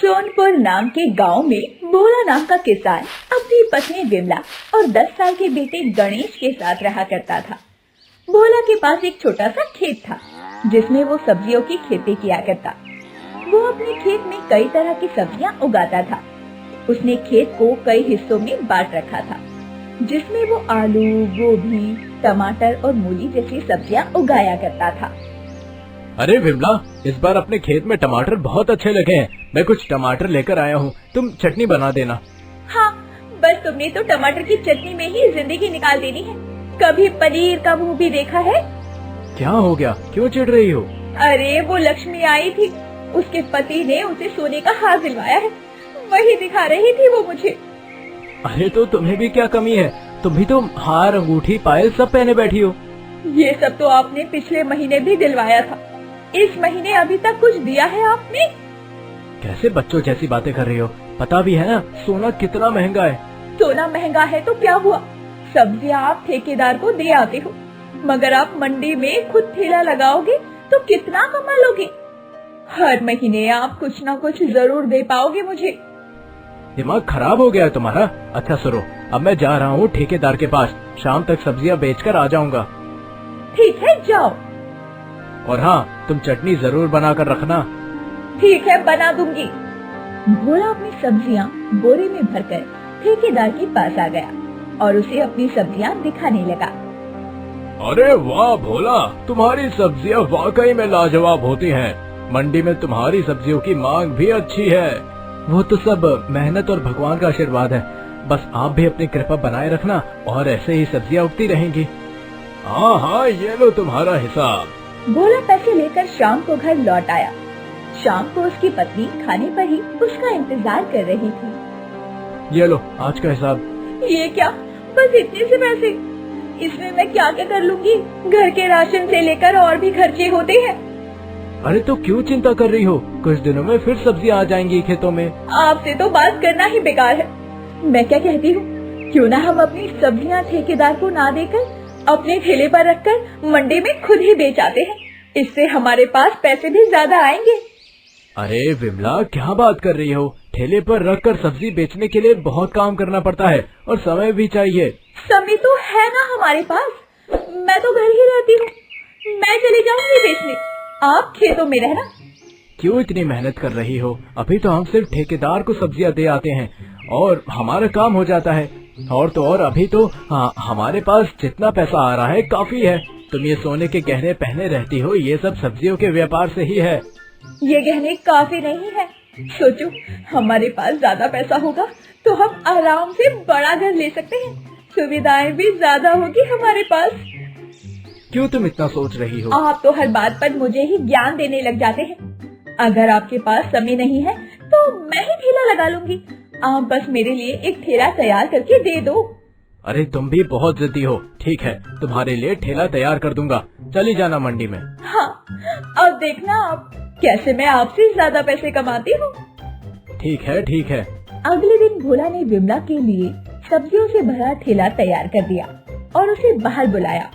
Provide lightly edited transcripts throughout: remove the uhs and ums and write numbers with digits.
सोनपुर नाम के गांव में भोला नाम का किसान अपनी पत्नी विमला और 10 साल के बेटे गणेश के साथ रहा करता था। भोला के पास एक छोटा सा खेत था जिसमें वो सब्जियों की खेती किया करता। वो अपने खेत में कई तरह की सब्जियां उगाता था। उसने खेत को कई हिस्सों में बांट रखा था जिसमें वो आलू, गोभी, टमाटर और मूली जैसी सब्जियां उगाया करता था। अरे विमला, इस बार अपने खेत में टमाटर बहुत अच्छे लगे हैं। मैं कुछ टमाटर लेकर आया हूँ, तुम चटनी बना देना। हाँ, बस तुमने तो टमाटर की चटनी में ही जिंदगी निकाल देनी है। कभी पनीर का मुंह भी देखा है? क्या हो गया, क्यों चिढ़ रही हो? अरे वो लक्ष्मी आई थी, उसके पति ने उसे सोने का हार दिलवाया है, वही दिखा रही थी वो मुझे। अरे तो तुम्हें भी क्या कमी है, तुम भी तो हार, अंगूठी, पायल सब पहने बैठी हो। ये सब तो आपने पिछले महीने भी दिलवाया था, इस महीने अभी तक कुछ दिया है आपने? कैसे बच्चों जैसी बातें कर रही हो, पता भी है ना सोना कितना महंगा है। सोना महंगा है तो क्या हुआ, सब्जियां आप ठेकेदार को दे आते हो, मगर आप मंडी में खुद ठेला लगाओगे तो कितना कमा लोगे? हर महीने आप कुछ न कुछ जरूर दे पाओगे मुझे। दिमाग खराब हो गया है तुम्हारा। अच्छा सुनो, अब मैं जा रहा हूँ ठेकेदार के पास, शाम तक सब्जियाँ बेचकर आ जाऊंगा। ठीक है, जाओ। और हाँ, तुम चटनी जरूर बनाकर रखना। ठीक है, बना दूंगी। भोला अपनी सब्जियां बोरे में भरकर ठेकेदार के पास आ गया और उसे अपनी सब्जियां दिखाने लगा। अरे वाह भोला, तुम्हारी सब्जियां वाकई में लाजवाब होती हैं। मंडी में तुम्हारी सब्जियों की मांग भी अच्छी है। वो तो सब मेहनत और भगवान का आशीर्वाद है। बस आप भी अपनी कृपा बनाए रखना और ऐसे ही सब्जियां उगती रहेंगी। हाँ हाँ, ये लो तुम्हारा हिसाब। भोला पैसे लेकर शाम को घर लौट आया। शाम को उसकी पत्नी खाने पर ही उसका इंतजार कर रही थी। ये लो आज का हिसाब। ये क्या, बस इतने से पैसे? इसमें मैं क्या क्या कर लूंगी? घर के राशन से लेकर और भी खर्चे होते हैं। अरे तो क्यों चिंता कर रही हो, कुछ दिनों में फिर सब्जियां आ जाएंगी खेतों में। आपसे तो बात करना ही बेकार है। मैं क्या कहती हूँ, क्यों ना हम अपनी सब्जियां ठेकेदार को ना देकर अपने ठेले पर रखकर मंडी में खुद ही बेच आते हैं। इससे हमारे पास पैसे भी ज्यादा आएंगे। अरे विमला, क्या बात कर रही हो? ठेले पर रखकर सब्जी बेचने के लिए बहुत काम करना पड़ता है और समय भी चाहिए। समय तो है ना हमारे पास, मैं तो घर ही रहती हूँ। मैं चली जाऊंगी बेचने, आप खेतों में रहना। क्यों इतनी मेहनत कर रही हो? अभी तो हम सिर्फ ठेकेदार को सब्जियां दे आते हैं और हमारा काम हो जाता है। और तो और अभी तो हमारे पास जितना पैसा आ रहा है काफी है। तुम ये सोने के गहने पहने रहती हो, ये सब सब्जियों के व्यापार से ही है। ये गहने काफी नहीं है। सोचो, हमारे पास ज्यादा पैसा होगा तो हम आराम से बड़ा घर ले सकते हैं, सुविधाएं भी ज्यादा होगी हमारे पास। क्यों तुम इतना सोच रही हो? आप तो हर बात पर मुझे ही ज्ञान देने लग जाते हैं। अगर आपके पास समय नहीं है तो मैं ही ठेला लगा लूंगी, आप बस मेरे लिए एक ठेला तैयार करके दे दो। अरे तुम भी बहुत जिद्दी हो। ठीक है, तुम्हारे लिए ठेला तैयार कर दूंगा, चली जाना मंडी में। हाँ, अब देखना आप कैसे मैं आपसे ज्यादा पैसे कमाती हूँ। ठीक है ठीक है। अगले दिन भोला ने विमला के लिए सब्जियों से भरा ठेला तैयार कर दिया और उसे बाहर बुलाया।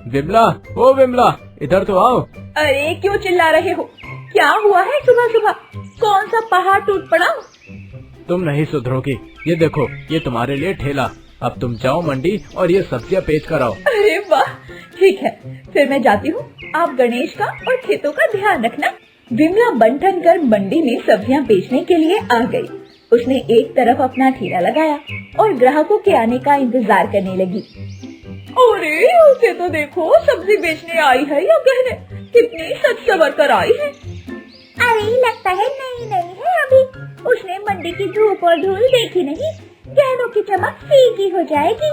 विमला, ओ विमला, इधर तो आओ। अरे क्यों चिल्ला रहे हो, क्या हुआ है सुबह सुबह? कौन सा पहाड़ टूट पड़ा? तुम नहीं सुधरोगी। ये देखो, ये तुम्हारे लिए ठेला। अब तुम जाओ मंडी और ये सब्जियां बेच कर आओ। अरे वाह, ठीक है, फिर मैं जाती हूँ। आप गणेश का और खेतों का ध्यान रखना। विमला बंठन कर मंडी में सब्जियां बेचने के लिए आ गई। उसने एक तरफ अपना ठेला लगाया और ग्राहकों के आने का इंतजार करने लगी। अरे उसे तो देखो, सब्जी बेचने आई है या गहने, कितनी सच सवर कर आई है। अरे लगता है नई नई है अभी, उसने मंडी की धूप और धूल देखी नहीं, गहनों की चमक फीकी हो जाएगी।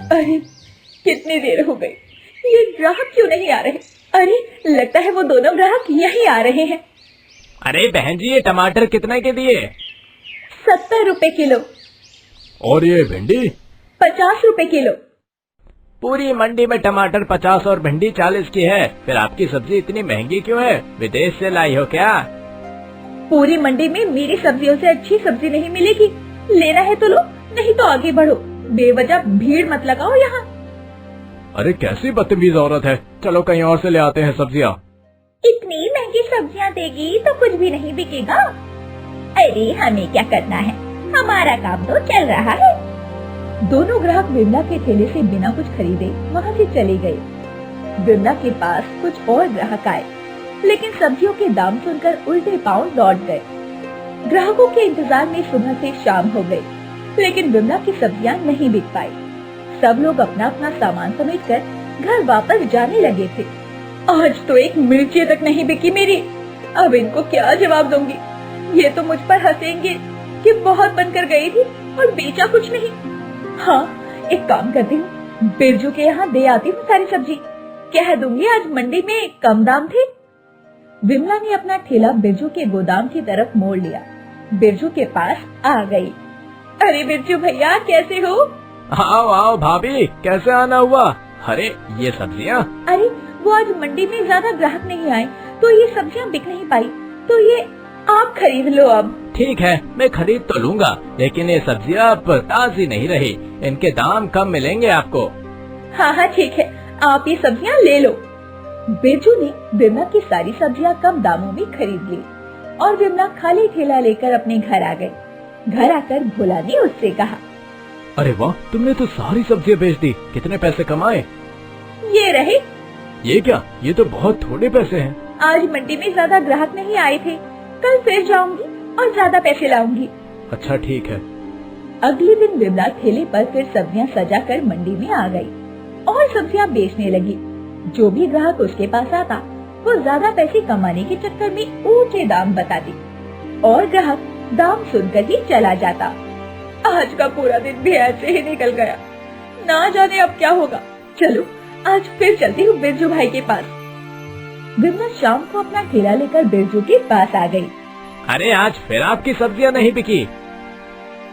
अरे कितनी देर हो गई, ये ग्राहक क्यों नहीं आ रहे? अरे लगता है वो दोनों ग्राहक यहीं आ रहे हैं। अरे बहन जी, ये टमाटर कितने के दिए? 70 रुपए किलो। और ये भिंडी? 50 रुपए किलो। पूरी मंडी में टमाटर 50 और भिंडी 40 की है, फिर आपकी सब्जी इतनी महंगी क्यों है? विदेश से लाई हो क्या? पूरी मंडी में मेरी सब्जियों से अच्छी सब्जी नहीं मिलेगी। लेना है तो लो, नहीं तो आगे बढ़ो, बेवजह भीड़ मत लगाओ यहाँ। अरे कैसी बदतमीज औरत है, चलो कहीं और से ले आते हैं सब्जियाँ। इतनी महंगी सब्जियाँ देगी तो कुछ भी नहीं बिकेगा। अरे हमें क्या करना है, हमारा काम तो चल रहा है। दोनों ग्राहक विमला के ठेले से बिना कुछ खरीदे वहाँ से चले गए। विमला के पास कुछ और ग्राहक आए, लेकिन सब्जियों के दाम सुनकर उल्टे पांव लौट गए। ग्राहकों के इंतजार में सुबह से शाम हो गई, लेकिन विमला की सब्जियां नहीं बिक पाई। सब लोग अपना अपना सामान समेटकर घर वापस जाने लगे थे। आज तो एक मिर्ची तक नहीं बिकी मेरी, अब इनको क्या जवाब दूंगी। ये तो मुझ पर हंसेंगे कि बहुत बनकर गई थी और बेचा कुछ नहीं। हाँ, एक काम करती हूँ, बिरजू के यहाँ दे आती हूँ सारी सब्जी, कह दूंगी आज मंडी में कम दाम थे। विमला ने अपना ठेला बिरजू के गोदाम की तरफ मोड़ लिया। बिरजू के पास आ गई। अरे बिरजू भैया, कैसे हो? आओ आओ भाभी, कैसे आना हुआ? अरे ये सब्जियाँ। अरे वो आज मंडी में ज्यादा ग्राहक नहीं आए, तो ये सब्जियाँ बिक नहीं पाई, तो ये आप खरीद लो अब। ठीक है, मैं खरीद तो लूंगा, लेकिन ये सब्जियाँ अब ताजी नहीं रही, इनके दाम कम मिलेंगे आपको। हाँ हाँ ठीक है, आप ये सब्जियाँ ले लो। बिरजू ने विमला की सारी सब्जियाँ कम दामों में खरीद ली और विमला खाली ठेला लेकर अपने घर आ गई। घर आकर भोला ने उससे कहा, अरे वाह, तुमने तो सारी सब्जियाँ बेच दी, कितने पैसे कमाए? ये रहे। ये क्या, ये तो बहुत थोड़े पैसे हैं। आज मंडी में ज्यादा ग्राहक नहीं आए थे, कल फिर जाऊंगी और ज्यादा पैसे लाऊंगी। अच्छा ठीक है। अगले दिन विमला ठेले पर फिर सब्जियां सजाकर मंडी में आ गई और सब्जियां बेचने लगी। जो भी ग्राहक उसके पास आता, वो ज्यादा पैसे कमाने के चक्कर में ऊंचे दाम बताती और ग्राहक दाम सुनकर ही चला जाता। आज का पूरा दिन भी ऐसे ही निकल गया, ना जाने अब क्या होगा। चलो आज फिर चलती हूँ बिरजू भाई के पास। विमला शाम को अपना ठेला लेकर बिरजू के पास आ गई। अरे आज फिर आपकी सब्जियाँ नहीं बिकी?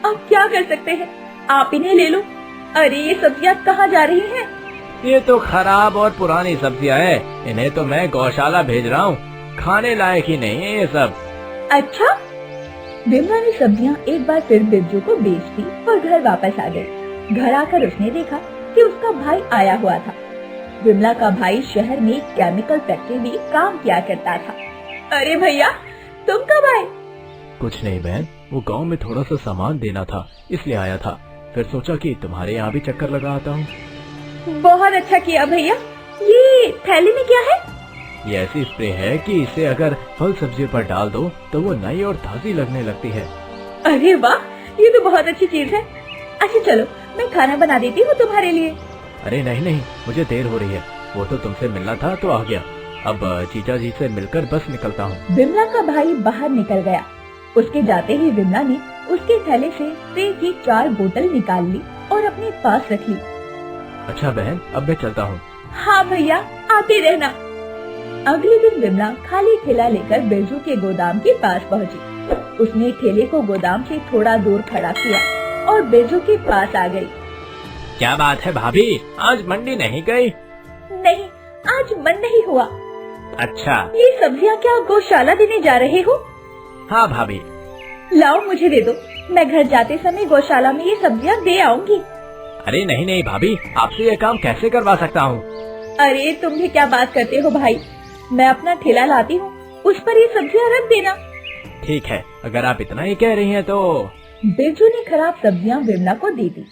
अब क्या कर सकते हैं, आप इन्हें ले लो। अरे ये सब्जियाँ कहाँ जा रही हैं? ये तो खराब और पुरानी सब्जियाँ है, इन्हें तो मैं गौशाला भेज रहा हूँ, खाने लायक ही नहीं है ये सब। अच्छा। विमला ने सब्जियाँ एक बार फिर बिरजू को बेच दी और घर वापस आ गई। घर आकर उसने देखा कि उसका भाई आया हुआ था। विमला का भाई शहर में केमिकल फैक्ट्री में काम किया करता था। अरे भैया, तुम कब आए? कुछ नहीं बहन, वो गांव में थोड़ा सा सामान देना था, इसलिए आया था। फिर सोचा कि तुम्हारे यहाँ भी चक्कर लगा आता हूँ। बहुत अच्छा किया भैया। ये थैली में क्या है? ये ऐसी स्प्रे है कि इसे अगर फल सब्जियों पर डाल दो तो वो नई और ताजी लगने लगती है। अरे वाह, ये तो बहुत अच्छी चीज है। अच्छा चलो, मैं खाना बना देती हूँ तुम्हारे लिए। अरे नहीं नहीं, मुझे देर हो रही है, वो तो तुमसे मिलना था तो आ गया, अब जीजा जी से मिलकर बस निकलता हूँ। विमला का भाई बाहर निकल गया। उसके जाते ही विमला ने उसके थैले से स्प्रे की 4 बोतल निकाल ली और अपने पास रख ली। अच्छा बहन, अब मैं चलता हूँ। हाँ भैया, आते रहना। अगले दिन विमला खाली ठेला लेकर बिरजू के गोदाम के पास पहुँची। उसने ठेले को गोदाम से थोड़ा दूर खड़ा किया और बिरजू के पास आ गई। क्या बात है भाभी, आज मंडी नहीं गई? नहीं, आज मन नहीं हुआ। अच्छा, ये सब्जियाँ क्या गौशाला देने जा रहे हो? हाँ भाभी। लाओ मुझे दे दो, मैं घर जाते समय गौशाला में ये सब्जियाँ दे आऊंगी। अरे नहीं नहीं भाभी, आपसे ये काम कैसे करवा सकता हूँ? अरे तुम भी क्या बात करते हो भाई, मैं अपना ठेला लाती हूँ, उस पर ये सब्जियाँ रख देना। ठीक है, अगर आप इतना ही कह रही हैं तो। बिरजू ने खराब सब्जियाँ विमला को दे दी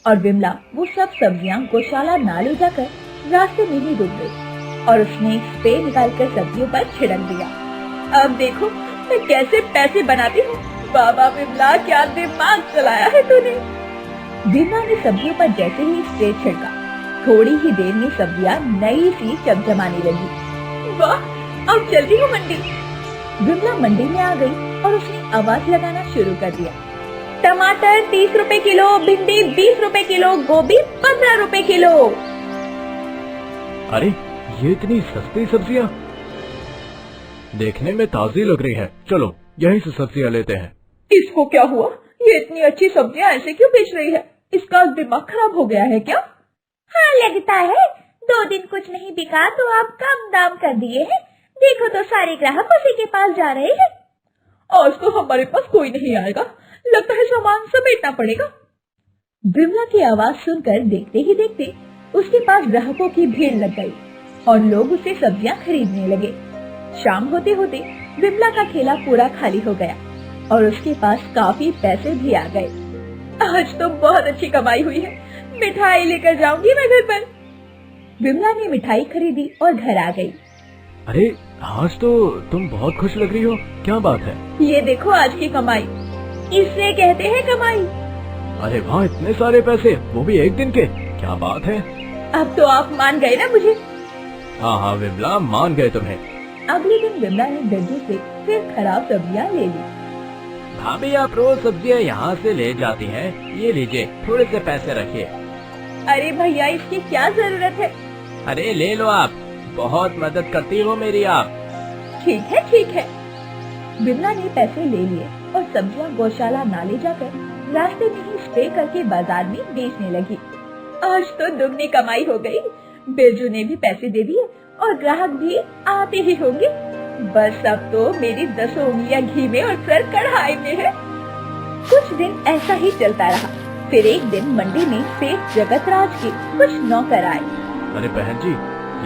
और विमला वो सब सब्जियाँ गौशाला ना ले जाकर रास्ते में ही रुक गई और उसने स्प्रे निकालकर सब्जियों पर छिड़क दिया। अब देखो मैं कैसे पैसे बनाती हूँ। बाबा विमला, क्या दिमाग चलाया है तूने। विमला ने सब्जियों पर जैसे ही स्प्रे छिड़का, थोड़ी ही देर में सब्जियाँ नई सी चमचमाने लगी। वाह, अब चलती हूँ मंडी। विमला मंडी में आ गई और उसने आवाज लगाना शुरू कर दिया। टमाटर 30 रुपए किलो, भिंडी 20 रुपए किलो, गोभी 15 रुपए किलो। अरे ये इतनी सस्ती सब्जियाँ, देखने में ताजी लग रही है, चलो यहीं से सब्जियाँ लेते हैं। इसको क्या हुआ, ये इतनी अच्छी सब्जियाँ ऐसे क्यों बेच रही है? इसका दिमाग खराब हो गया है क्या? हाँ लगता है, 2 दिन कुछ नहीं बिका तो आप कम दाम कर दिए हैं। देखो तो सारे ग्राहक उसी के पास जा रहे हैं। आज तो हमारे पास कोई नहीं आएगा, लगता है सामान समेटना पड़ेगा। विमला की आवाज सुनकर देखते ही देखते उसके पास ग्राहकों की भीड़ लग गई और लोग उससे सब्जियां खरीदने लगे। शाम होते होते विमला का ठेला पूरा खाली हो गया। और उसके पास काफी पैसे भी आ गए। आज तो बहुत अच्छी कमाई हुई है, मिठाई लेकर जाऊंगी मैं घर पर। विमला ने मिठाई खरीदी और घर आ गई। अरे आज तो तुम बहुत खुश लग रही हो, क्या बात है? ये देखो आज की कमाई, इसे कहते हैं कमाई। अरे वाह, इतने सारे पैसे, वो भी एक दिन के, क्या बात है? अब तो आप मान गए ना मुझे। हाँ हाँ विमला, मान गए तुम्हें। अगले दिन विमला ने बिरजू से फिर खराब सब्जियां ले ली। भाभी आप रोज सब्जियाँ यहाँ से ले जाती हैं, ये लीजिए थोड़े से पैसे रखिए। अरे भैया, इसकी क्या जरूरत है? अरे ले लो आप, बहुत मदद करती हो मेरी आप। ठीक है ठीक है। विमला ने पैसे ले लिए और सब्जियां गौशाला ना ले जाकर रास्ते में ही स्प्रे करके बाजार में बेचने लगी। आज तो दुगनी कमाई हो गई। बिरजू ने भी पैसे दे दिए और ग्राहक भी आते ही होंगे। बस अब तो मेरी 10 उंगलियां घी में और सर कढ़ाई में है। कुछ दिन ऐसा ही चलता रहा। फिर एक दिन मंडी में सेठ जगतराज के कुछ नौकर आए। अरे बहन जी,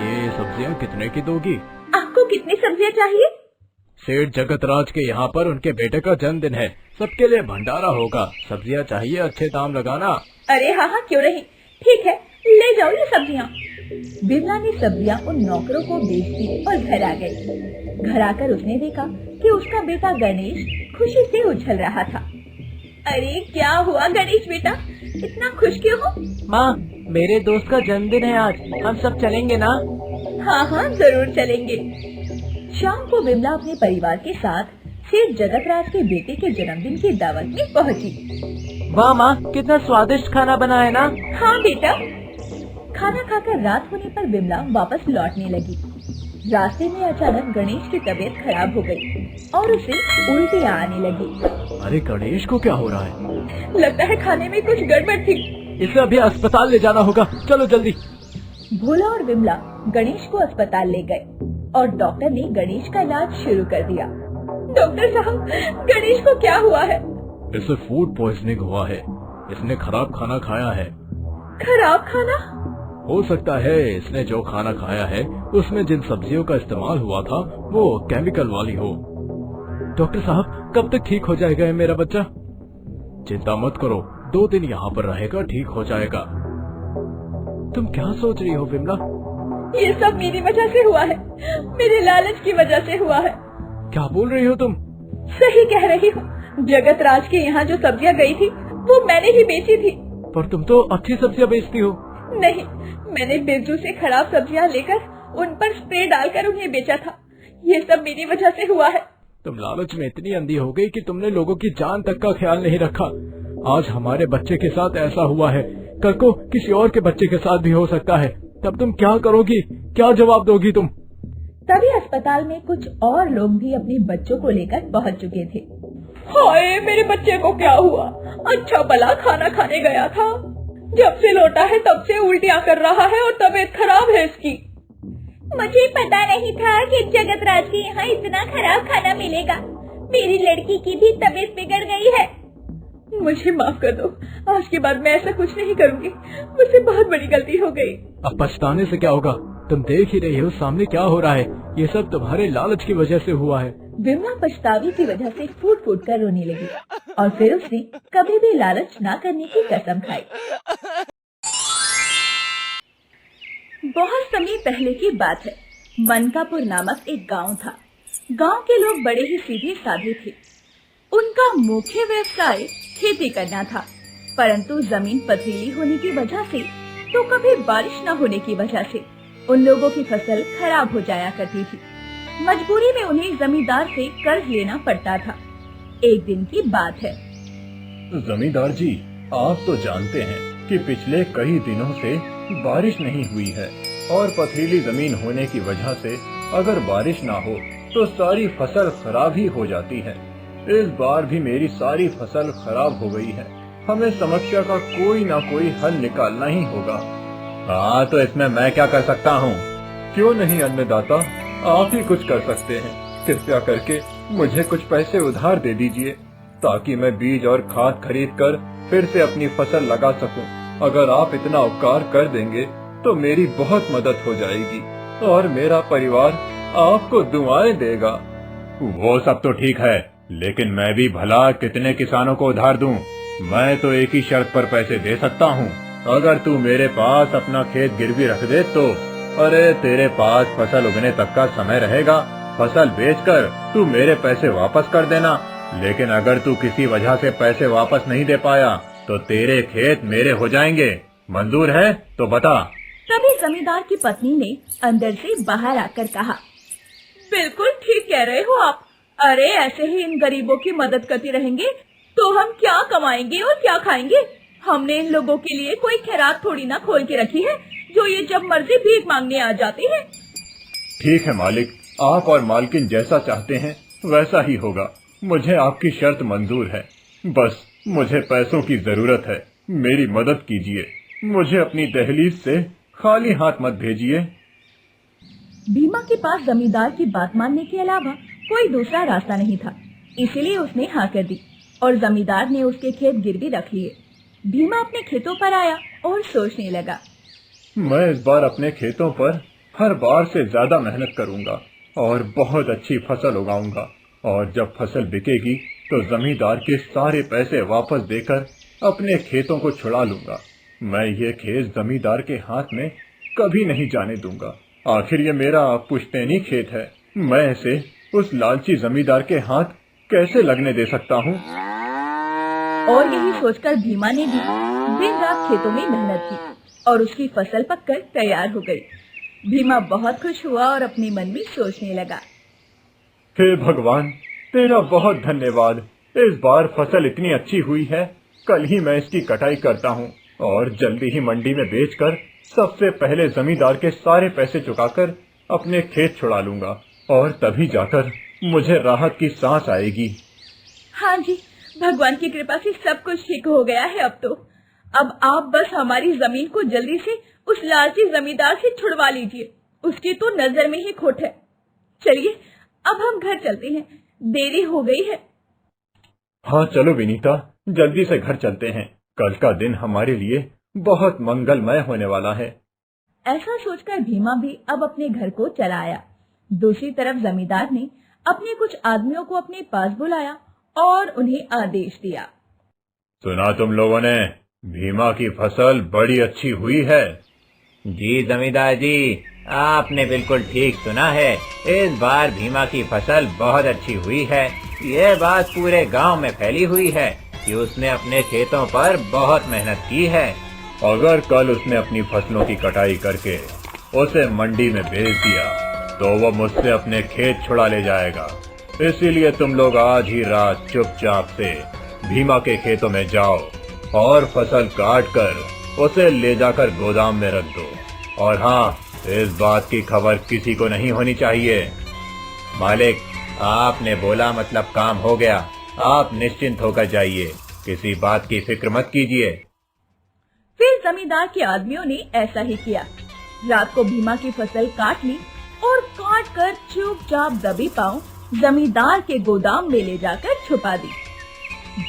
ये सब्जियाँ कितने की दोगी? आपको कितनी सब्जियाँ चाहिए? सेठ जगतराज के यहाँ पर उनके बेटे का जन्मदिन है, सबके लिए भंडारा होगा, सब्जियाँ चाहिए, अच्छे दाम लगाना। अरे हाँ हाँ, क्यों नहीं, ठीक है, ले जाओ ये सब्जियाँ। बिमला ने सब्जियाँ उन नौकरों को बेच दी और घर आ गई। घर आकर उसने देखा कि उसका बेटा गणेश खुशी से उछल रहा था। अरे क्या हुआ गणेश बेटा, इतना खुश क्यों हो? माँ, मेरे दोस्त का जन्मदिन है आज, हम सब चलेंगे ना? हाँ हाँ, जरूर चलेंगे। शाम को बिमला अपने परिवार के साथ सेठ जगतराज के बेटे के जन्मदिन की दावत में पहुंची। वाह माँ, कितना स्वादिष्ट खाना बना है ना? हाँ बेटा। खाना खाकर रात होने पर बिमला वापस लौटने लगी। रास्ते में अचानक गणेश की तबीयत खराब हो गई और उसे उल्टियाँ आने लगी। अरे गणेश को क्या हो रहा है? लगता है खाने में कुछ गड़बड़ थी। इसे अभी अस्पताल ले जाना होगा, चलो जल्दी। भोला और बिमला गणेश को अस्पताल ले गए और डॉक्टर ने गणेश का इलाज शुरू कर दिया। डॉक्टर साहब, गणेश को क्या हुआ है? इसे फूड पॉइजनिंग हुआ है, इसने खराब खाना खाया है। खराब खाना? हो सकता है इसने जो खाना खाया है उसमें जिन सब्जियों का इस्तेमाल हुआ था वो केमिकल वाली हो। डॉक्टर साहब, कब तक ठीक हो जाएगा ये मेरा बच्चा? चिंता मत करो, 2 दिन यहाँ पर रहेगा, ठीक हो जाएगा। तुम क्या सोच रही हो विमला? ये सब मेरी वजह से हुआ है, मेरे लालच की वजह से हुआ है। क्या बोल रही हो तुम? सही कह रही हूँ। जगतराज के यहाँ जो सब्जियाँ गई थी वो मैंने ही बेची थी। पर तुम तो अच्छी सब्जियाँ बेचती हो। नहीं, मैंने बिरजू से खराब सब्जियाँ लेकर उन पर स्प्रे डालकर उन्हें बेचा था। ये सब मेरी वजह से हुआ है। तुम लालच में इतनी अंधी हो गई कि तुमने लोगों की जान तक का ख्याल नहीं रखा। आज हमारे बच्चे के साथ ऐसा हुआ है, कल को किसी और के बच्चे के साथ भी हो सकता है, तब तुम क्या करोगी, क्या जवाब दोगी तुम? तभी अस्पताल में कुछ और लोग भी अपने बच्चों को लेकर पहुंच चुके थे। हाय, मेरे बच्चे को क्या हुआ? अच्छा भला खाना खाने गया था, जब से लौटा है तब से उल्टियाँ कर रहा है और तबीयत खराब है इसकी। मुझे पता नहीं था कि जगतराज के यहाँ इतना खराब खाना मिलेगा। मेरी लड़की की भी तबीयत बिगड़ गई है। मुझे माफ कर दो, आज के बाद मैं ऐसा कुछ नहीं करूँगी। मुझसे बहुत बड़ी गलती हो गई। अब पछताने से क्या होगा? तुम देख ही रही हो सामने क्या हो रहा है, ये सब तुम्हारे लालच की वजह से हुआ है। विमला पछतावे की वजह से फूट फूट कर रोने लगी और फिर उसने कभी भी लालच ना करने की कसम खाई। बहुत समय पहले की बात है। मनकापुर नामक एक गांव था। गांव के लोग बड़े ही सीधे साधे थे। उनका मुख्य व्यवसाय खेती करना था, परंतु जमीन पथरीली होने की वजह से तो कभी बारिश न होने की वजह से उन लोगों की फसल खराब हो जाया करती थी। मजबूरी में उन्हें जमींदार से कर्ज लेना पड़ता था। एक दिन की बात है। जमींदार जी, आप तो जानते हैं कि पिछले कई दिनों से बारिश नहीं हुई है और पथरीली जमीन होने की वजह से अगर बारिश ना हो तो सारी फसल खराब ही हो जाती है। इस बार भी मेरी सारी फसल खराब हो गई है। हमें समस्या का कोई ना कोई हल निकालना ही होगा। हाँ, तो इसमें मैं क्या कर सकता हूँ? क्यों नहीं अन्नदाता, आप ही कुछ कर सकते हैं। कृपया करके मुझे कुछ पैसे उधार दे दीजिए ताकि मैं बीज और खाद खरीद कर फिर से अपनी फसल लगा सकूं। अगर आप इतना उपकार कर देंगे तो मेरी बहुत मदद हो जाएगी और मेरा परिवार आपको दुआएं देगा। वो सब तो ठीक है, लेकिन मैं भी भला कितने किसानों को उधार दूं? मैं तो एक ही शर्त पर पैसे दे सकता हूँ। अगर तू मेरे पास अपना खेत गिरवी रख दे तो। अरे तेरे पास फसल उगने तक का समय रहेगा, फसल बेचकर तू मेरे पैसे वापस कर देना। लेकिन अगर तू किसी वजह से पैसे वापस नहीं दे पाया तो तेरे खेत मेरे हो जाएंगे। मंजूर है तो बता। तभी जमींदार की पत्नी ने अंदर से बाहर आकर कहा, बिल्कुल ठीक कह रहे हो आप। अरे ऐसे ही इन गरीबों की मदद करते रहेंगे तो हम क्या कमाएंगे और क्या खाएंगे। हमने इन लोगों के लिए कोई खैरात थोड़ी ना खोल के रखी है जो ये जब मर्जी भीख मांगने आ जाते हैं। ठीक है मालिक, आप और मालकिन जैसा चाहते हैं वैसा ही होगा। मुझे आपकी शर्त मंजूर है, बस मुझे पैसों की जरूरत है। मेरी मदद कीजिए, मुझे अपनी दहलीज से खाली हाथ मत भेजिए। भीमा के पास जमींदार की बात मानने के अलावा कोई दूसरा रास्ता नहीं था, इसीलिए उसने हाँ कर दी और जमींदार ने उसके खेत गिरवी रख लिए। भीमा अपने खेतों पर आया और सोचने लगा, मैं इस बार अपने खेतों पर हर बार से ज्यादा मेहनत करूंगा और बहुत अच्छी फसल उगाऊंगा, और जब फसल बिकेगी तो जमींदार के सारे पैसे वापस देकर अपने खेतों को छुड़ा लूंगा। मैं ये खेत जमींदार के हाथ में कभी नहीं जाने दूंगा। आखिर ये मेरा पुश्तैनी खेत है, मैं इसे उस लालची जमींदार के हाथ कैसे लगने दे सकता हूँ। और यही सोचकर भीमा ने भी दिन रात खेतों में मेहनत की और उसकी फसल पककर तैयार हो गई। भीमा बहुत खुश हुआ और अपने मन में सोचने लगा, हे भगवान, तेरा बहुत धन्यवाद। इस बार फसल इतनी अच्छी हुई है, कल ही मैं इसकी कटाई करता हूँ और जल्दी ही मंडी में बेचकर सबसे पहले जमींदार के सारे पैसे चुकाकर अपने खेत छुड़ा लूंगा, और तभी जाकर मुझे राहत की सांस आएगी। हाँ जी, भगवान की कृपा से सब कुछ ठीक हो गया है। अब आप बस हमारी जमीन को जल्दी से उस लालची जमींदार से छुड़वा लीजिए, उसकी तो नजर में ही खोट है। चलिए अब हम घर चलते हैं, देरी हो गई है। हाँ चलो विनीता, जल्दी से घर चलते हैं। कल का दिन हमारे लिए बहुत मंगलमय होने वाला है। ऐसा सोचकर भीमा भी अब अपने घर को चला आया। दूसरी तरफ जमींदार ने अपने कुछ आदमियों को अपने पास बुलाया और उन्हें आदेश दिया, सुना तुम लोगों ने, भीमा की फसल बड़ी अच्छी हुई है। जी जमींदार जी, आपने बिल्कुल ठीक सुना है। इस बार भीमा की फसल बहुत अच्छी हुई है। ये बात पूरे गांव में फैली हुई है कि उसने अपने खेतों पर बहुत मेहनत की है। अगर कल उसने अपनी फसलों की कटाई करके उसे मंडी में बेच दिया तो वो मुझसे अपने खेत छुड़ा ले जाएगा। इसीलिए तुम लोग आज ही रात चुपचाप से भीमा के खेतों में जाओ और फसल काट कर उसे ले जाकर गोदाम में रख दो। और हाँ, इस बात की खबर किसी को नहीं होनी चाहिए। मालिक, आपने बोला मतलब काम हो गया। आप निश्चिंत होकर जाइए, किसी बात की फिक्र मत कीजिए। फिर जमींदार के आदमियों ने ऐसा ही किया। रात को भीमा की फसल काट ली और काट कर चुपचाप दबी पांव जमींदार के गोदाम में ले जाकर छुपा दी।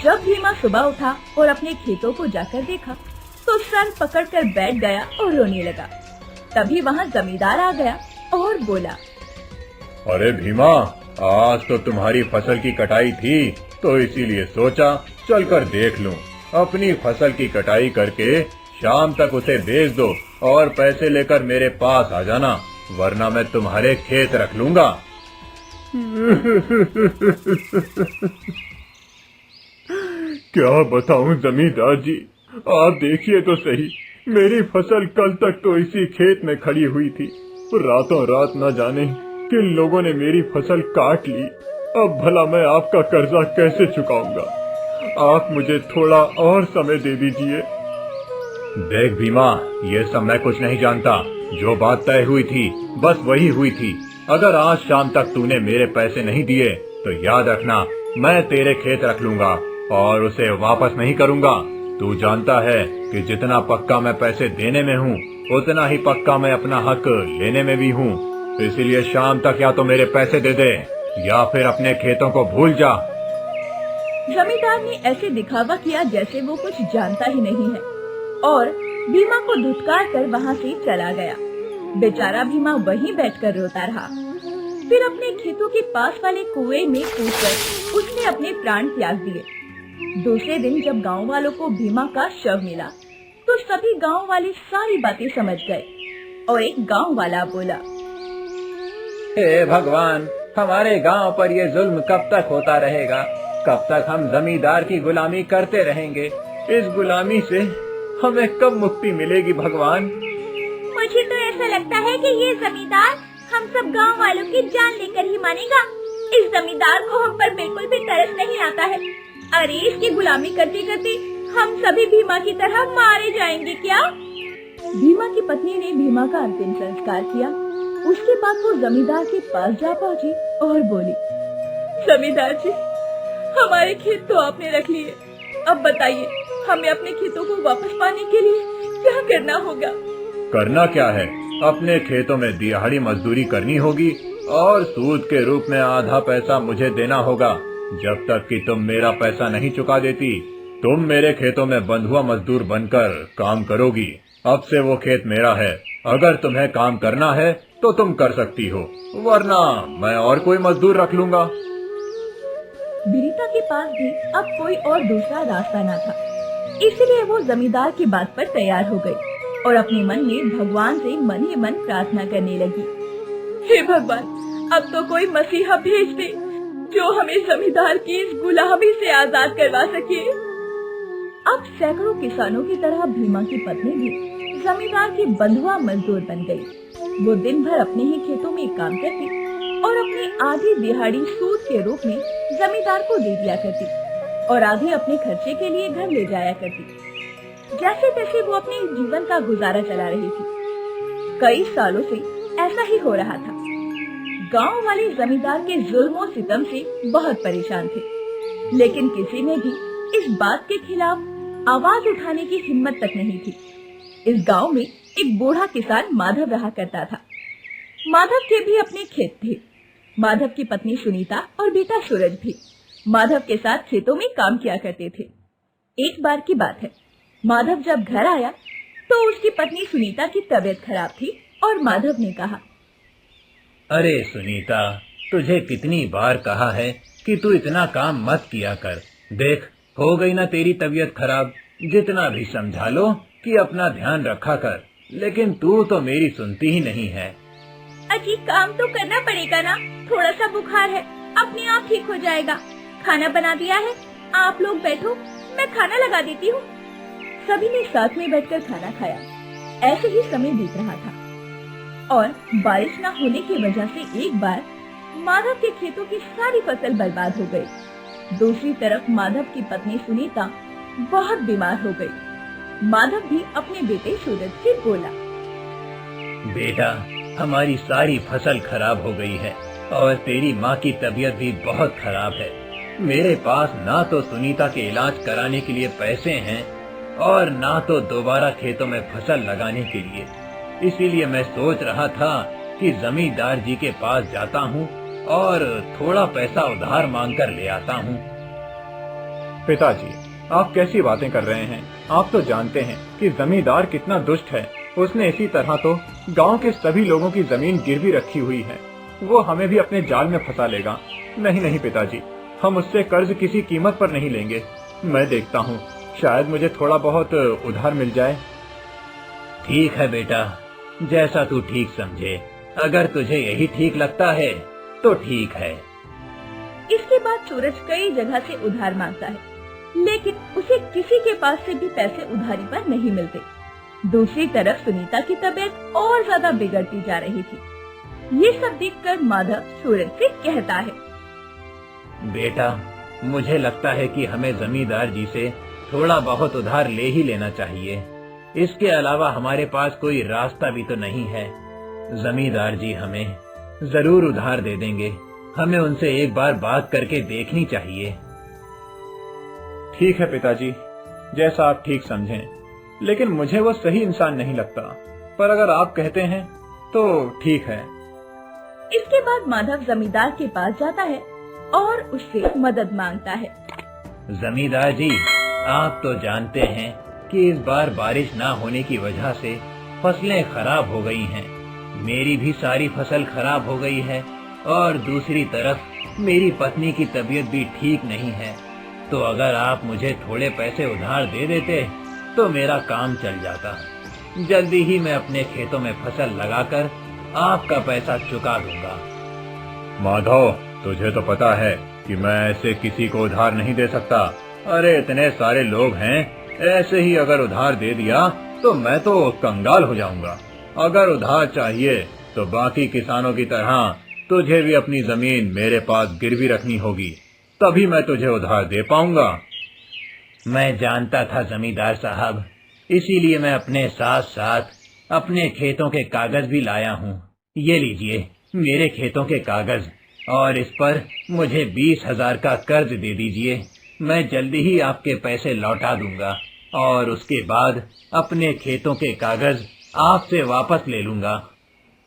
जब भीमा सुबह उठा और अपने खेतों को जाकर देखा तो सर पकड़कर बैठ गया और रोने लगा। तभी वहाँ जमींदार आ गया और बोला, अरे भीमा, आज तो तुम्हारी फसल की कटाई थी तो इसीलिए सोचा चल कर देख लूं। अपनी फसल की कटाई करके शाम तक उसे बेच दो और पैसे लेकर मेरे पास आ जाना, वरना मैं तुम्हारे खेत रख लूंगा। क्या बताऊं जमींदार जी, आप देखिए तो सही, मेरी फसल कल तक तो इसी खेत में खड़ी हुई थी। रातों रात न जाने किन लोगों ने मेरी फसल काट ली। अब भला मैं आपका कर्जा कैसे चुकाऊंगा? आप मुझे थोड़ा और समय दे दीजिए। देख भीमा, ये सब मैं कुछ नहीं जानता। जो बात तय हुई थी बस वही हुई थी। अगर आज शाम तक तूने मेरे पैसे नहीं दिए तो याद रखना, मैं तेरे खेत रख लूंगा और उसे वापस नहीं करूंगा। तू जानता है कि जितना पक्का मैं पैसे देने में हूँ उतना ही पक्का मैं अपना हक लेने में भी हूँ। इसीलिए शाम तक या तो मेरे पैसे दे दे या फिर अपने खेतों को भूल जा। जमींदार ने ऐसे दिखावा किया जैसे वो कुछ जानता ही नहीं है और भीमा को धुतकार कर वहाँ से चला गया। बेचारा भीमा वहीं बैठकर रोता रहा। फिर अपने खेतों के पास वाले कुएं में कूदकर उसने अपने प्राण त्याग दिए। दूसरे दिन जब गांव वालों को भीमा का शव मिला तो सभी गांव वाले सारी बातें समझ गए और एक गांव वाला बोला, हे भगवान, हमारे गांव पर ये जुल्म कब तक होता रहेगा? कब तक हम जमींदार की गुलामी करते रहेंगे? इस गुलामी से हमें कब मुक्ति मिलेगी भगवान? मुझे तो ऐसा लगता है कि ये जमींदार हम सब गांव वालों की जान लेकर ही मानेगा। इस जमींदार को हम पर बिल्कुल भी तरस नहीं आता है। अरे इसकी गुलामी करते करते हम सभी भीमा की तरह मारे जाएंगे क्या? भीमा की पत्नी ने भीमा का अंतिम संस्कार किया। उसके बाद वो जमींदार के पास जा पहुंची और बोली, जमींदार जी, हमारे खेत तो आपने रख लिए, अब बताइए हमें अपने खेतों को वापस पाने के लिए क्या करना होगा? करना क्या है, अपने खेतों में दिहाड़ी मजदूरी करनी होगी और सूद के रूप में आधा पैसा मुझे देना होगा। जब तक कि तुम मेरा पैसा नहीं चुका देती, तुम मेरे खेतों में बंधुआ मजदूर बनकर काम करोगी। अब से वो खेत मेरा है। अगर तुम्हें काम करना है तो तुम कर सकती हो, वरना मैं और कोई मजदूर रख लूंगा। बिरिता के पास भी अब कोई और दूसरा रास्ता न था, इसलिए वो जमींदार की बात पर तैयार हो गई और अपने मन में भगवान से मन ही मन प्रार्थना करने लगी, हे भगवान, अब तो कोई मसीहा भेज दे जो हमें जमींदार की इस गुलामी से आजाद करवा सके। अब सैकड़ों किसानों की तरह भीमा की पत्नी भी जमींदार की बंधुआ मजदूर बन गई। वो दिन भर अपने ही खेतों में काम करती और अपनी आधी दिहाड़ी सूद के रूप में जमींदार को दे दिया करती और आधी अपने खर्चे के लिए घर ले जाया करती। जैसे तैसे वो अपने जीवन का गुजारा चला रही थी। कई सालों से ऐसा ही हो रहा था। गांव वाले जमींदार के जुल्म और सितम से बहुत परेशान थे, लेकिन किसी ने भी इस बात के खिलाफ आवाज उठाने की हिम्मत तक नहीं थी। इस गांव में एक बूढ़ा किसान माधव रहा करता था। माधव के भी अपने खेत थे। माधव की पत्नी सुनीता और बेटा सूरज भी माधव के साथ खेतों में काम किया करते थे। एक बार की बात है, माधव जब घर आया तो उसकी पत्नी सुनीता की तबीयत खराब थी और माधव ने कहा, अरे सुनीता, तुझे कितनी बार कहा है कि तू इतना काम मत किया कर। देख, हो गई ना तेरी तबीयत खराब। जितना भी समझा लो कि अपना ध्यान रखा कर, लेकिन तू तो मेरी सुनती ही नहीं है। अजी, काम तो करना पड़ेगा ना, थोड़ा सा बुखार है, अपने आप ठीक हो जाएगा। खाना बना दिया है, आप लोग बैठो, मैं खाना लगा देती हूँ। सभी ने साथ में बैठकर खाना खाया। ऐसे ही समय बीत रहा था और बारिश न होने की वजह से एक बार माधव के खेतों की सारी फसल बर्बाद हो गई। दूसरी तरफ माधव की पत्नी सुनीता बहुत बीमार हो गई। माधव भी अपने बेटे सूरज से बोला, बेटा, हमारी सारी फसल खराब हो गई है और तेरी माँ की तबीयत भी बहुत खराब है। मेरे पास ना तो सुनीता के इलाज कराने के लिए पैसे हैं और ना तो दोबारा खेतों में फसल लगाने के लिए। इसीलिए मैं सोच रहा था कि जमींदार जी के पास जाता हूँ और थोड़ा पैसा उधार मांग कर ले आता हूँ। पिताजी, आप कैसी बातें कर रहे हैं? आप तो जानते हैं कि जमींदार कितना दुष्ट है। उसने इसी तरह तो गांव के सभी लोगों की जमीन गिरवी रखी हुई है। वो हमें भी अपने जाल में फंसा लेगा। नहीं नहीं पिताजी, हम उससे कर्ज किसी कीमत पर नहीं लेंगे। मैं देखता हूँ, शायद मुझे थोड़ा बहुत उधार मिल जाए। ठीक है बेटा, जैसा तू ठीक समझे। अगर तुझे यही ठीक लगता है तो ठीक है। इसके बाद सूरज कई जगह से उधार मांगता है, लेकिन उसे किसी के पास से भी पैसे उधारी पर नहीं मिलते। दूसरी तरफ सुनीता की तबीयत और ज्यादा बिगड़ती जा रही थी। ये सब देखकर माधव सूरज से कहता है, बेटा, मुझे लगता है कि हमें जमींदार जी से थोड़ा बहुत उधार ले ही लेना चाहिए। इसके अलावा हमारे पास कोई रास्ता भी तो नहीं है। जमींदार जी हमें जरूर उधार दे देंगे। हमें उनसे एक बार बात करके देखनी चाहिए। ठीक है पिताजी, जैसा आप ठीक समझें, लेकिन मुझे वो सही इंसान नहीं लगता। पर अगर आप कहते हैं तो ठीक है। इसके बाद माधव जमींदार के पास जाता है और उससे मदद मांगता है। जमींदार जी, आप तो जानते हैं कि इस बार बारिश ना होने की वजह से फसलें खराब हो गई हैं। मेरी भी सारी फसल खराब हो गई है और दूसरी तरफ मेरी पत्नी की तबीयत भी ठीक नहीं है। तो अगर आप मुझे थोड़े पैसे उधार दे देते तो मेरा काम चल जाता। जल्दी ही मैं अपने खेतों में फसल लगाकर आपका पैसा चुका दूंगा। माधव, तुझे तो पता है कि मैं ऐसे किसी को उधार नहीं दे सकता। अरे इतने सारे लोग हैं, ऐसे ही अगर उधार दे दिया तो मैं तो कंगाल हो जाऊंगा। अगर उधार चाहिए तो बाकी किसानों की तरह तुझे भी अपनी जमीन मेरे पास गिरवी रखनी होगी, तभी मैं तुझे उधार दे पाऊंगा। मैं जानता था जमींदार साहब, इसीलिए मैं अपने साथ साथ अपने खेतों के कागज भी लाया हूँ। ये लीजिए मेरे खेतों के कागज, और इस पर मुझे 20,000 का कर्ज दे दीजिए। मैं जल्दी ही आपके पैसे लौटा दूंगा और उसके बाद अपने खेतों के कागज आपसे वापस ले लूंगा।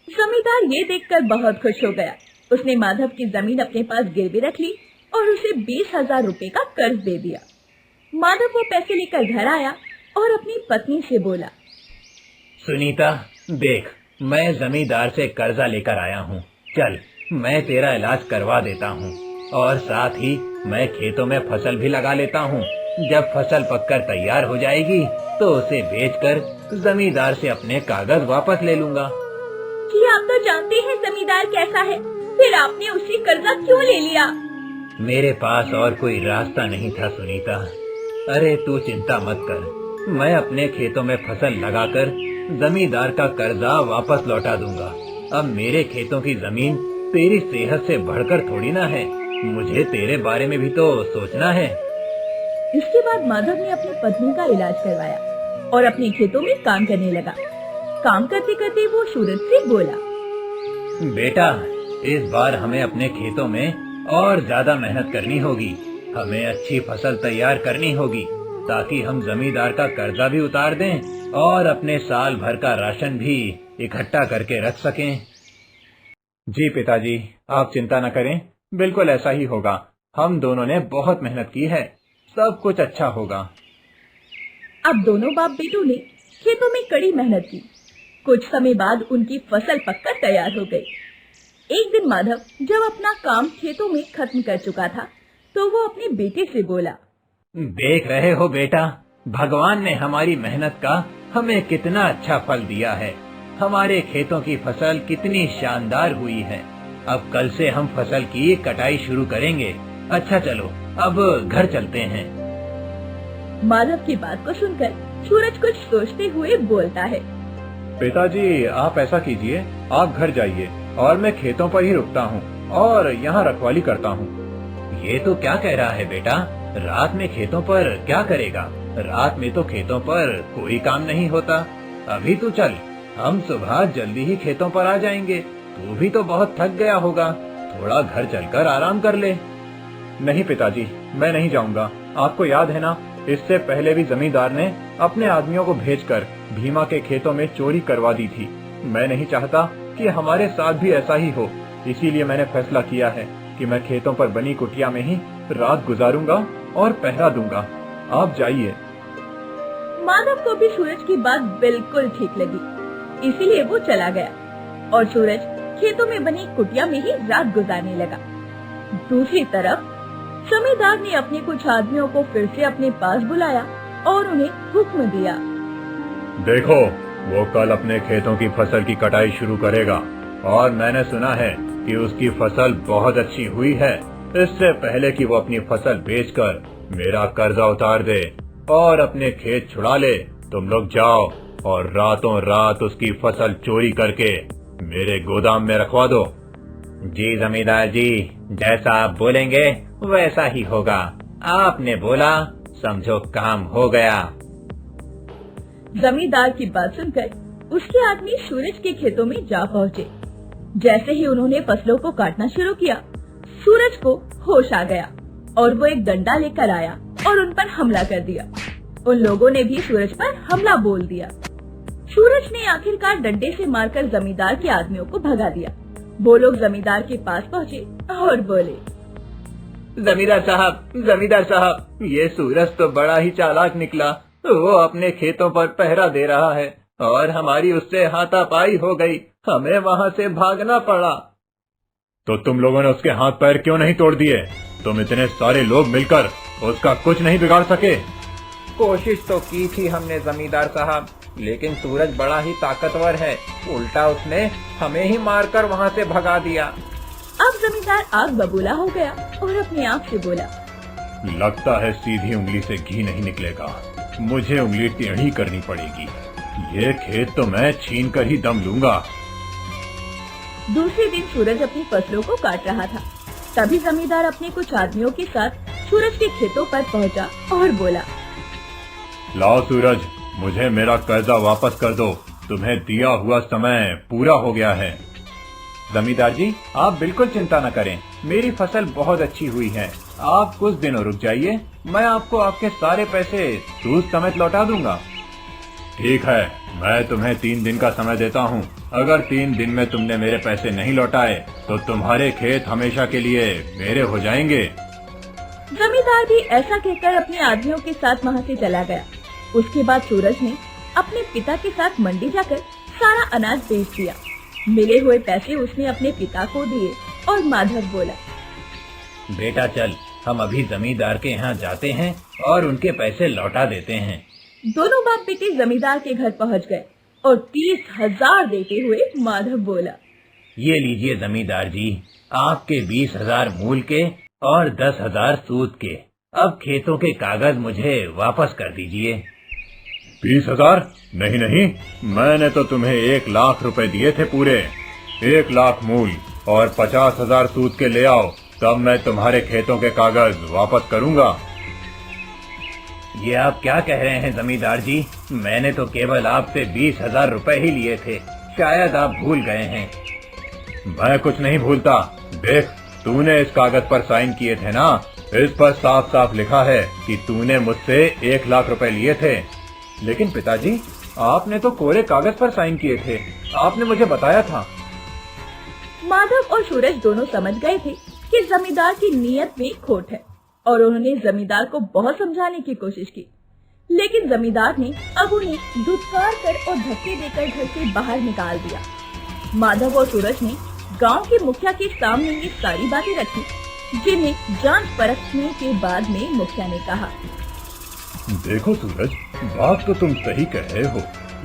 जमींदार ये देखकर बहुत खुश हो गया। उसने माधव की जमीन अपने पास गिरवी रख ली और उसे 20,000 रुपए का कर्ज दे दिया। माधव वो पैसे लेकर घर आया और अपनी पत्नी से बोला, सुनीता देख, मैं जमींदार से कर्जा लेकर आया हूँ। चल मैं तेरा इलाज करवा देता हूँ और साथ ही मैं खेतों में फसल भी लगा लेता हूँ। जब फसल पककर तैयार हो जाएगी तो उसे बेचकर जमींदार से अपने कागज वापस ले लूंगा। कि आप तो जानते हैं जमींदार कैसा है, फिर आपने उससे कर्जा क्यों ले लिया? मेरे पास और कोई रास्ता नहीं था सुनीता। अरे तू चिंता मत कर, मैं अपने खेतों में फसल लगाकर जमींदार का कर्जा वापस लौटा दूंगा। अब मेरे खेतों की जमीन तेरी सेहत से बढ़कर थोड़ी ना है, मुझे तेरे बारे में भी तो सोचना है। इसके बाद माधव ने अपनी पत्नी का इलाज करवाया और अपने खेतों में काम करने लगा। काम करते करते वो सूरज से बोला, बेटा इस बार हमें अपने खेतों में और ज्यादा मेहनत करनी होगी। हमें अच्छी फसल तैयार करनी होगी ताकि हम जमींदार का कर्जा भी उतार दें और अपने साल भर का राशन भी इकट्ठा करके रख सकें। जी पिताजी, आप चिंता न करें, बिल्कुल ऐसा ही होगा। हम दोनों ने बहुत मेहनत की है, सब कुछ अच्छा होगा। अब दोनों बाप बेटों ने खेतों में कड़ी मेहनत की। कुछ समय बाद उनकी फसल पककर तैयार हो गई। एक दिन माधव जब अपना काम खेतों में खत्म कर चुका था तो वो अपने बेटे से बोला, देख रहे हो बेटा, भगवान ने हमारी मेहनत का हमें कितना अच्छा फल दिया है। हमारे खेतों की फसल कितनी शानदार हुई है। अब कल से हम फसल की कटाई शुरू करेंगे। अच्छा चलो अब घर चलते हैं। माधव की बात को सुनकर सूरज कुछ सोचते हुए बोलता है, पिताजी आप ऐसा कीजिए, आप घर जाइए और मैं खेतों पर ही रुकता हूँ और यहाँ रखवाली करता हूँ। ये तो क्या कह रहा है बेटा, रात में खेतों पर क्या करेगा? रात में तो खेतों पर कोई काम नहीं होता। अभी तो चल, हम सुबह जल्दी ही खेतों पर आ जाएंगे। तू भी तो बहुत थक गया होगा, थोड़ा घर चलकर आराम कर ले। नहीं पिताजी, मैं नहीं जाऊंगा। आपको याद है ना, इससे पहले भी जमींदार ने अपने आदमियों को भेजकर भीमा के खेतों में चोरी करवा दी थी। मैं नहीं चाहता कि हमारे साथ भी ऐसा ही हो, इसीलिए मैंने फैसला किया है कि मैं खेतों पर बनी कुटिया में ही रात गुजारूंगा और पहरा दूंगा। आप जाइए। माधव को भी सूरज की बात बिल्कुल ठीक लगी, इसीलिए वो चला गया और सूरज खेतों में बनी कुटिया में ही रात गुजारने लगा। दूसरी तरफ जमींदार ने अपने कुछ आदमियों को फिर से अपने पास बुलाया और उन्हें हुक्म दिया, देखो वो कल अपने खेतों की फसल की कटाई शुरू करेगा और मैंने सुना है कि उसकी फसल बहुत अच्छी हुई है। इससे पहले कि वो अपनी फसल बेचकर मेरा कर्जा उतार दे और अपने खेत छुड़ा ले, तुम लोग जाओ और रातों रात उसकी फसल चोरी करके मेरे गोदाम में रखवा दो। जी जमींदार जी, जैसा आप बोलेंगे वैसा ही होगा। आपने बोला, समझो काम हो गया। जमींदार की बात सुनकर उसके आदमी सूरज के खेतों में जा पहुँचे। जैसे ही उन्होंने फसलों को काटना शुरू किया, सूरज को होश आ गया और वो एक डंडा लेकर आया और उन पर हमला कर दिया। उन लोगों ने भी सूरज पर हमला बोल दिया। सूरज ने आखिरकार डंडे से मारकर जमींदार के आदमियों को भगा दिया। वो लोग जमींदार के पास पहुँचे और बोले, जमींदार साहब, ये सूरज तो बड़ा ही चालाक निकला। वो अपने खेतों पर पहरा दे रहा है और हमारी उससे हाथापाई हो गई। हमें वहाँ से भागना पड़ा। तो तुम लोगों ने उसके हाथ पैर क्यों नहीं तोड़ दिए? तुम इतने सारे लोग मिलकर उसका कुछ नहीं बिगाड़ सके? कोशिश तो की थी हमने जमींदार साहब, लेकिन सूरज बड़ा ही ताकतवर है। उल्टा उसने हमें ही मारकर वहाँ से भगा दिया। अब जमींदार आग बबूला हो गया और अपने आप से बोला, लगता है सीधी उंगली से घी नहीं निकलेगा, मुझे उंगली टेढ़ी करनी पड़ेगी। ये खेत तो मैं छीन कर ही दम लूंगा। दूसरे दिन सूरज अपनी फसलों को काट रहा था। तभी जमींदार अपने कुछ आदमियों के साथ सूरज के खेतों पर पहुंचा और बोला, लाओ सूरज, मुझे मेरा कर्जा वापस कर दो। तुम्हें दिया हुआ समय पूरा हो गया है। जमींदार जी, आप बिल्कुल चिंता न करें, मेरी फसल बहुत अच्छी हुई है। आप कुछ दिनों रुक जाइए, मैं आपको आपके सारे पैसे सूद समेत लौटा दूंगा। ठीक है, मैं तुम्हें 3 दिन का समय देता हूँ। अगर 3 दिन में तुमने मेरे पैसे नहीं लौटाए तो तुम्हारे खेत हमेशा के लिए मेरे हो जाएंगे। जमींदार भी ऐसा कहकर अपने आदमियों के साथ वहाँ से चला गया। उसके बाद सूरज ने अपने पिता के साथ मंडी जाकर सारा अनाज बेच दिया। मिले हुए पैसे उसने अपने पिता को दिए और माधव बोला, बेटा चल, हम अभी जमींदार के यहाँ जाते हैं और उनके पैसे लौटा देते हैं। दोनों बाप बेटे जमींदार के घर पहुँच गए और 30,000 देते हुए माधव बोला, ये लीजिए जमींदार जी, आपके 20,000 मूल के और 10,000 सूद के। अब खेतों के कागज मुझे वापस कर दीजिए। 20,000? नहीं नहीं, मैंने तो तुम्हें 1 लाख रुपए दिए थे पूरे। 1 लाख मूल और 50,000 सूद के ले आओ, तब मैं तुम्हारे खेतों के कागज वापस करूंगा। ये आप क्या कह रहे हैं जमींदार जी? मैंने तो केवल आपसे 20,000 रुपए ही लिए थे, शायद आप भूल गए हैं। मैं कुछ नहीं भूलता। देख, तूने इस कागज पर साइन किए थे ना, इस पर साफ साफ लिखा है कि तूने मुझसे 1 लाख रुपए लिए थे। लेकिन पिताजी, आपने तो कोरे कागज पर साइन किए थे, आपने मुझे बताया था। माधव और सूरज दोनों समझ गए थे कि जमींदार की नीयत में खोट है और उन्होंने जमींदार को बहुत समझाने की कोशिश की, लेकिन जमींदार ने अब उन्हें धुतकार कर और धक्के देकर घर से बाहर निकाल दिया। माधव और सूरज ने गांव के मुखिया के सामने ये सारी बातें रखी, जिन्हें जांच परखने के बाद में मुखिया ने कहा, देखो सूरज, बात तो तुम सही कह रहे हो।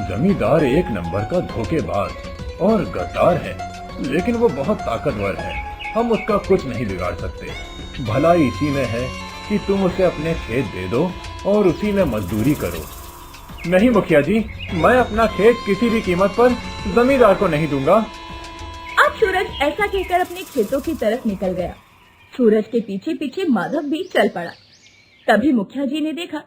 जमींदार 1 नंबर का धोखेबाज और गद्दार है, लेकिन वो बहुत ताकतवर है। हम उसका कुछ नहीं बिगाड़ सकते। भलाई इसी में है कि तुम उसे अपने खेत दे दो और उसी में मजदूरी करो। नहीं मुखिया जी, मैं अपना खेत किसी भी कीमत पर जमींदार को नहीं दूंगा। अब सूरज ऐसा कहकर अपने खेतों की तरफ निकल गया। सूरज के पीछे पीछे माधव भी चल पड़ा। तभी मुखिया जी ने देखा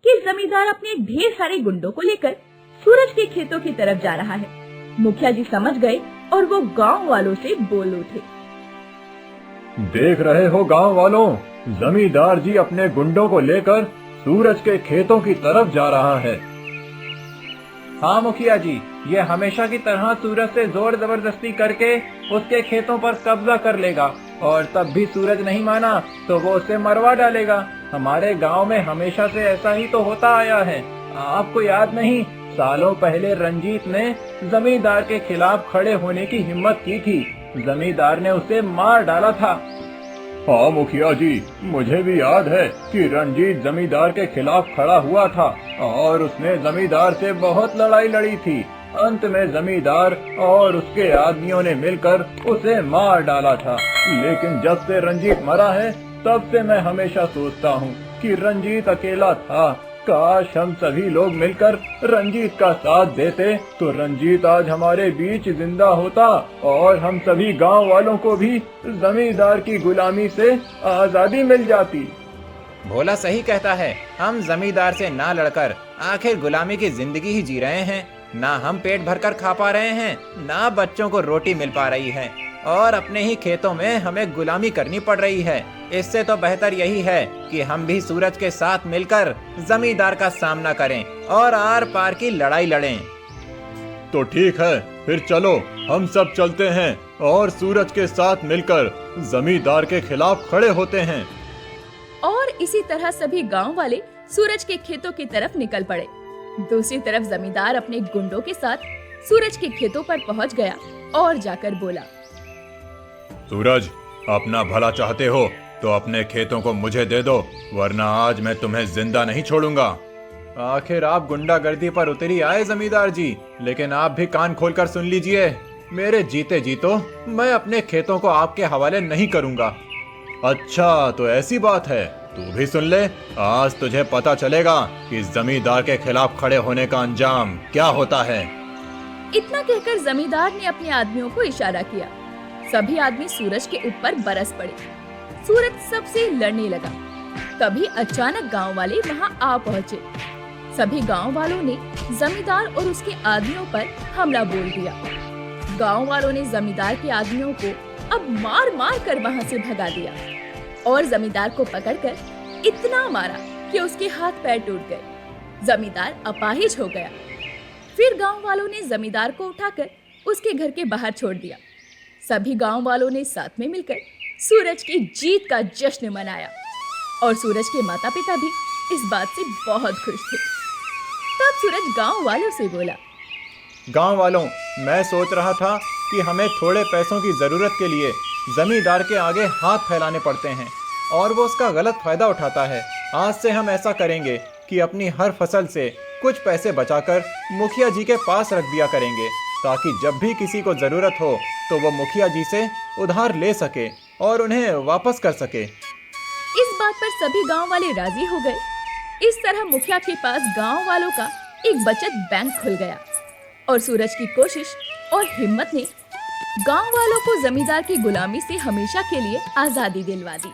कि जमींदार अपने ढेर सारे गुंडों को लेकर सूरज के खेतों की तरफ जा रहा है। मुखिया जी समझ गए और वो गांव वालों से बोल उठे, देख रहे हो गांव वालों, जमींदार जी अपने गुंडों को लेकर सूरज के खेतों की तरफ जा रहा है। हाँ मुखिया जी, ये हमेशा की तरह सूरज से जोर जबरदस्ती करके उसके खेतों पर कब्जा कर लेगा और तब भी सूरज नहीं माना तो वो उसे मरवा डालेगा। हमारे गांव में हमेशा से ऐसा ही तो होता आया है। आपको याद नहीं, सालों पहले रंजीत ने जमींदार के खिलाफ खड़े होने की हिम्मत की थी, जमींदार ने उसे मार डाला था। हाँ मुखिया जी, मुझे भी याद है कि रंजीत जमींदार के खिलाफ खड़ा हुआ था और उसने जमींदार से बहुत लड़ाई लड़ी थी। अंत में जमींदार और उसके आदमियों ने मिलकर उसे मार डाला था। लेकिन जब से रंजीत मरा है, तब से मैं हमेशा सोचता हूँ कि रंजीत अकेला था। काश हम सभी लोग मिलकर रंजीत का साथ देते तो रंजीत आज हमारे बीच जिंदा होता और हम सभी गांव वालों को भी जमींदार की गुलामी से आजादी मिल जाती। भोला सही कहता है, हम जमींदार से ना लड़कर आखिर गुलामी की जिंदगी ही जी रहे हैं। ना हम पेट भरकर खा पा रहे हैं, ना बच्चों को रोटी मिल पा रही है और अपने ही खेतों में हमें गुलामी करनी पड़ रही है। इससे तो बेहतर यही है कि हम भी सूरज के साथ मिलकर जमींदार का सामना करें और आर पार की लड़ाई लड़ें। तो ठीक है, फिर चलो हम सब चलते हैं और सूरज के साथ मिलकर जमींदार के खिलाफ खड़े होते हैं। और इसी तरह सभी गांव वाले सूरज के खेतों की तरफ निकल पड़े। दूसरी तरफ जमींदार अपने गुंडों के साथ सूरज के खेतों पर पहुंच गया और जाकर बोला, सूरज, अपना भला चाहते हो तो अपने खेतों को मुझे दे दो, वरना आज मैं तुम्हें जिंदा नहीं छोड़ूंगा। आखिर आप गुंडागर्दी पर उतरी आए जमींदार जी, लेकिन आप भी कान खोलकर सुन लीजिए, मेरे जीते जी तो मैं अपने खेतों को आपके हवाले नहीं करूंगा। अच्छा, तो ऐसी बात है, तू भी सुन ले, आज तुझे पता चलेगा कि जमींदार के खिलाफ खड़े होने का अंजाम क्या होता है। इतना कहकर जमींदार ने अपने आदमियों को इशारा किया। सभी आदमी सूरज के ऊपर बरस पड़े। सूरज सबसे लड़ने लगा। तभी अचानक गांव वाले वहां आ पहुंचे। सभी गांव वालों ने जमींदार और उसके आदमियों पर हमला बोल दिया। गांव वालों ने जमींदार के आदमियों को अब मार मार कर वहां से भगा दिया और जमींदार को पकड़कर इतना मारा कि उसके हाथ पैर टूट गए। जमींदार अपाहिज हो गया। फिर गांव वालों ने जमींदार को उठाकर उसके घर के बाहर छोड़ दिया। सभी गांव वालों ने साथ में मिलकर सूरज की जीत का जश्न मनाया और सूरज के माता पिता भी इस बात से बहुत खुश थे। तब सूरज गांव वालों से बोला, गांव वालों, मैं सोच रहा था कि हमें थोड़े पैसों की जरूरत के लिए जमींदार के आगे हाथ फैलाने पड़ते हैं और वो उसका गलत फायदा उठाता है। आज से हम ऐसा करेंगे कि अपनी हर फसल से कुछ पैसे बचाकर मुखिया जी के पास रख दिया करेंगे, ताकि जब भी किसी को जरूरत हो तो वो मुखिया जी से उधार ले सके और उन्हें वापस कर सके। इस बात पर सभी गांव वाले राजी हो गए। इस तरह मुखिया के पास गांव वालों का एक बचत बैंक खुल गया और सूरज की कोशिश और हिम्मत ने गांव वालों को जमींदार की गुलामी से हमेशा के लिए आजादी दिलवा दी।